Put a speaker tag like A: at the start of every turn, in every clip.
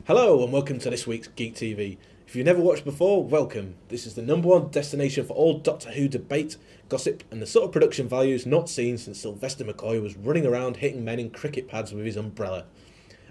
A: Hello and welcome to this week's Geek TV. If you've never watched before, welcome. This is the #1 destination for all Doctor Who debate, gossip and the sort of production values not seen since Sylvester McCoy was running around hitting men in cricket pads with his umbrella.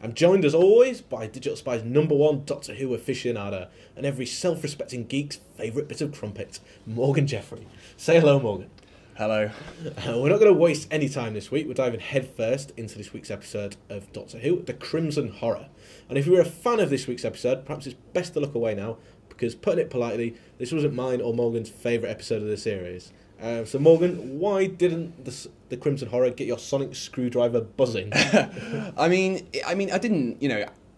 A: I'm joined as always by Digital Spy's #1 Doctor Who aficionado and every self-respecting geek's favourite bit of crumpet, Morgan Jeffrey. Say hello, Morgan.
B: Hello.
A: We're not going to waste any time this week. We're diving headfirst into this week's episode of Doctor Who, The Crimson Horror. And if you're a fan of this week's episode, perhaps it's best to look away now, because putting it politely, this wasn't mine or Morgan's favourite episode of the series. So Morgan, why didn't the Crimson Horror get your sonic screwdriver buzzing?
B: I mean, I didn't,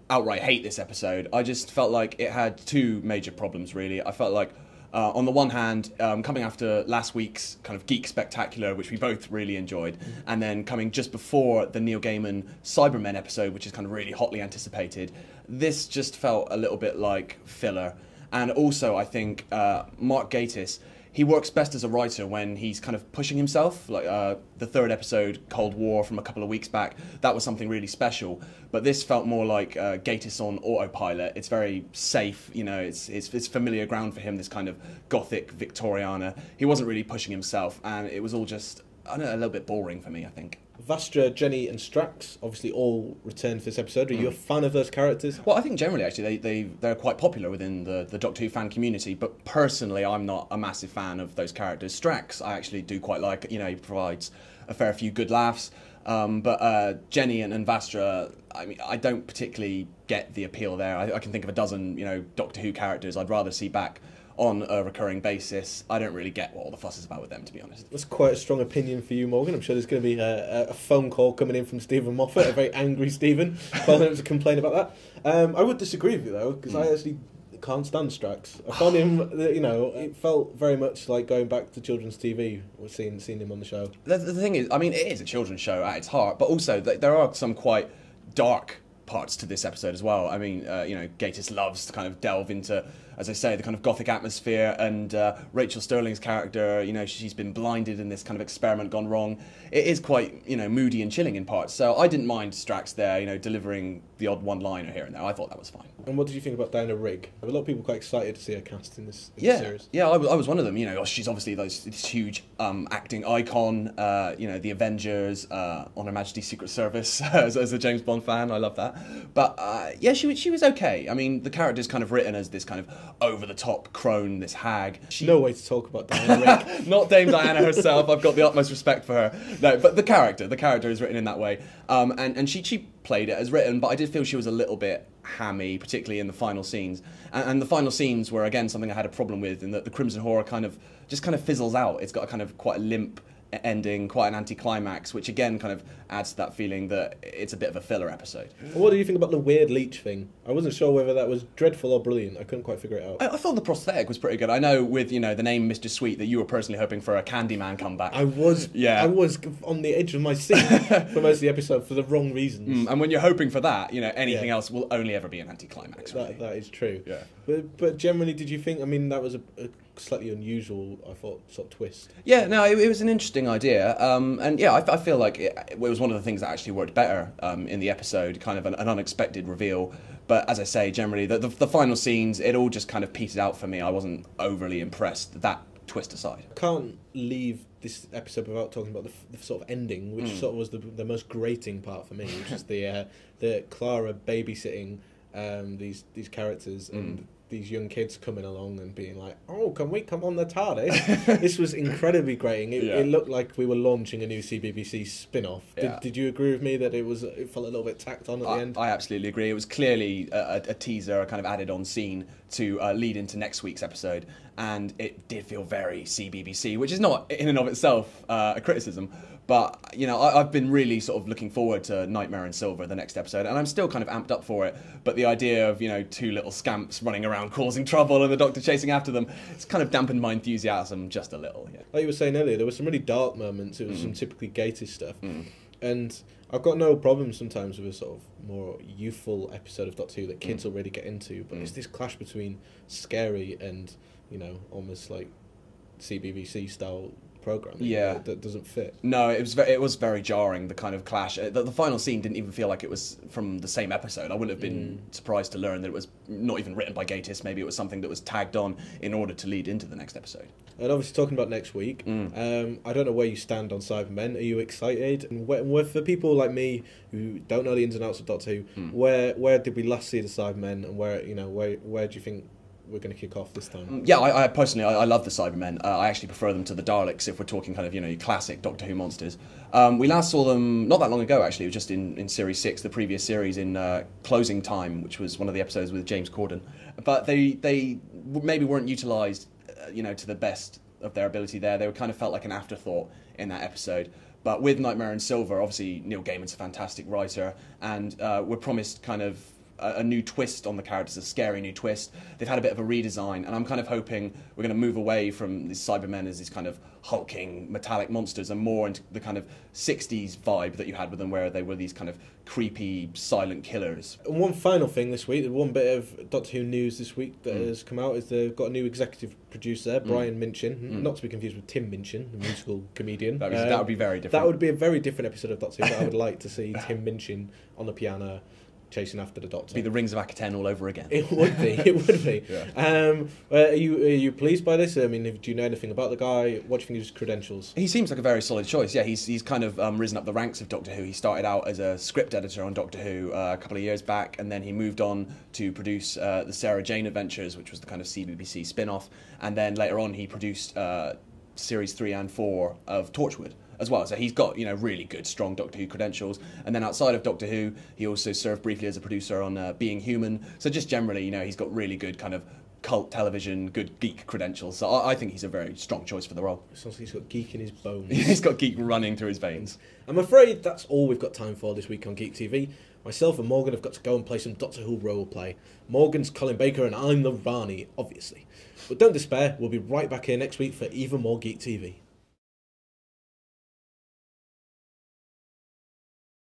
B: outright hate this episode. I just felt like it had two major problems, really. I felt like, on the one hand, coming after last week's kind of Geek Spectacular, which we both really enjoyed, and then coming just before the Neil Gaiman Cybermen episode, which is kind of really hotly anticipated, this just felt a little bit like filler. And also, I think Mark Gatiss, he works best as a writer when he's kind of pushing himself. Like the third episode, Cold War, from a couple of weeks back, that was something really special. But this felt more like Gatiss on autopilot. It's very safe, it's familiar ground for him, this kind of gothic Victoriana. He wasn't really pushing himself, and it was all just, I don't know, a little bit boring for me, I think.
A: Vastra, Jenny and Strax obviously all returned for this episode. Are you a fan of those characters?
B: Well, I think generally, actually, they're quite popular within the Doctor Who fan community, but personally, I'm not a massive fan of those characters. Strax, I actually do quite like. He provides a fair few good laughs. But Jenny and Vastra, I mean, I don't particularly get the appeal there. I can think of a dozen, Doctor Who characters I'd rather see back on a recurring basis. I don't really get what all the fuss is about with them, to be honest.
A: That's quite a strong opinion for you, Morgan. I'm sure there's going to be a phone call coming in from Stephen Moffat, a very angry Stephen, calling him to complain about that. I would disagree with you, though, because I actually can't stand Strax. I found him, it felt very much like going back to children's TV, or seeing him on the show.
B: The thing is, I mean, it is a children's show at its heart, but also there are some quite dark parts to this episode as well. I mean, Gatiss loves to kind of delve into, as I say, the kind of gothic atmosphere, and Rachel Sterling's character, she's been blinded in this kind of experiment gone wrong. It is quite, moody and chilling in parts. So I didn't mind Strax there, delivering the odd one-liner here and there. I thought that was fine.
A: And what did you think about Diana Rigg? A lot of people quite excited to see her cast in this series.
B: Yeah, I was one of them. She's obviously this huge acting icon. The Avengers, On Her Majesty's Secret Service. as a James Bond fan, I love that. But she was okay. I mean, the character's kind of written as this kind of over-the-top crone, this hag.
A: No way to talk about Diana Rigg.
B: Not Dame Diana herself. I've got the utmost respect for her. No, but the character is written in that way. And she played it as written, but I did feel she was a little bit hammy, particularly in the final scenes. And the final scenes were, again, something I had a problem with, in that the Crimson Horror kind of fizzles out. It's got a kind of quite a limp ending, quite an anticlimax, which again kind of adds to that feeling that it's a bit of a filler episode.
A: What do you think about the weird leech thing? I wasn't sure whether that was dreadful or brilliant. I couldn't quite figure it out.
B: I thought the prosthetic was pretty good. I know with the name Mr. Sweet that you were personally hoping for a Candyman comeback.
A: I was on the edge of my seat for most of the episode for the wrong reasons.
B: And when you're hoping for that, anything else will only ever be an anticlimax. Really.
A: That is true.
B: Yeah.
A: But generally, did you think? I mean, that was a slightly unusual, I thought, sort of twist.
B: Yeah, no, it was an interesting idea, and yeah, I feel like it was one of the things that actually worked better in the episode, kind of an unexpected reveal. But as I say, generally, the final scenes, it all just kind of petered out for me. I wasn't overly impressed, that twist aside.
A: Can't leave this episode without talking about the sort of ending, which sort of was the most grating part for me, which is the Clara babysitting these characters and these young kids coming along and being like, oh, can we come on the TARDIS? This was incredibly grating. It looked like we were launching a new CBBC spin-off. Did you agree with me that it felt a little bit tacked on at the end?
B: I absolutely agree. It was clearly a teaser, a kind of added on scene to lead into next week's episode, and it did feel very CBBC, which is not in and of itself a criticism. But, I've been really sort of looking forward to Nightmare in Silver, the next episode, and I'm still kind of amped up for it. But the idea of, two little scamps running around causing trouble and the Doctor chasing after them, it's kind of dampened my enthusiasm just a little. Yeah.
A: Like you were saying earlier, there were some really dark moments. It was some typically Gatiss stuff. And I've got no problem sometimes with a sort of more youthful episode of Doctor Who that kids will really get into. But it's this clash between scary and, almost like CBBC style programming.
B: Yeah.
A: That doesn't fit.
B: No, it was very jarring, the kind of clash. The final scene didn't even feel like it was from the same episode. I wouldn't have been surprised to learn that it was not even written by Gatiss. Maybe it was something that was tagged on in order to lead into the next episode.
A: And obviously talking about next week, I don't know where you stand on Cybermen. Are you excited? And for people like me who don't know the ins and outs of Doctor Who, where did we last see the Cybermen, and where do you think we're going to kick off this time?
B: Yeah, I personally love the Cybermen. I actually prefer them to the Daleks if we're talking kind of your classic Doctor Who monsters. We last saw them not that long ago, actually. It was just in Series 6, the previous series, in Closing Time, which was one of the episodes with James Corden. But they maybe weren't utilised to the best of their ability there. They kind of felt like an afterthought in that episode. But with Nightmare in Silver, obviously Neil Gaiman's a fantastic writer, and we're promised kind of a new twist on the characters, a scary new twist. They've had a bit of a redesign, and I'm kind of hoping we're going to move away from these Cybermen as these kind of hulking metallic monsters and more into the kind of 60s vibe that you had with them, where they were these kind of creepy silent killers.
A: And one final thing this week, one bit of Doctor Who news this week that has come out, is they've got a new executive producer, Brian Minchin, not to be confused with Tim Minchin, the musical comedian.
B: That would be very different.
A: That would be a very different episode of Doctor Who, but I would like to see Tim Minchin on the piano chasing after the Doctor.
B: Be the Rings of Akaten all over again.
A: It would be. It would be.
B: Yeah.
A: Are you pleased by this? I mean, do you know anything about the guy? What do you think of his credentials?
B: He seems like a very solid choice. Yeah, he's kind of risen up the ranks of Doctor Who. He started out as a script editor on Doctor Who a couple of years back, and then he moved on to produce the Sarah Jane Adventures, which was the kind of CBBC spin-off, and then later on he produced series 3 and 4 of Torchwood as well. So he's got really good, strong Doctor Who credentials. And then outside of Doctor Who, he also served briefly as a producer on Being Human. So just generally, he's got really good kind of cult television, good geek credentials. So I think he's a very strong choice for the role.
A: Sounds like he's got geek in his bones.
B: He's got geek running through his veins.
A: I'm afraid that's all we've got time for this week on Geek TV. Myself and Morgan have got to go and play some Doctor Who roleplay. Morgan's Colin Baker and I'm the Rani, obviously. But don't despair, we'll be right back here next week for even more Geek TV.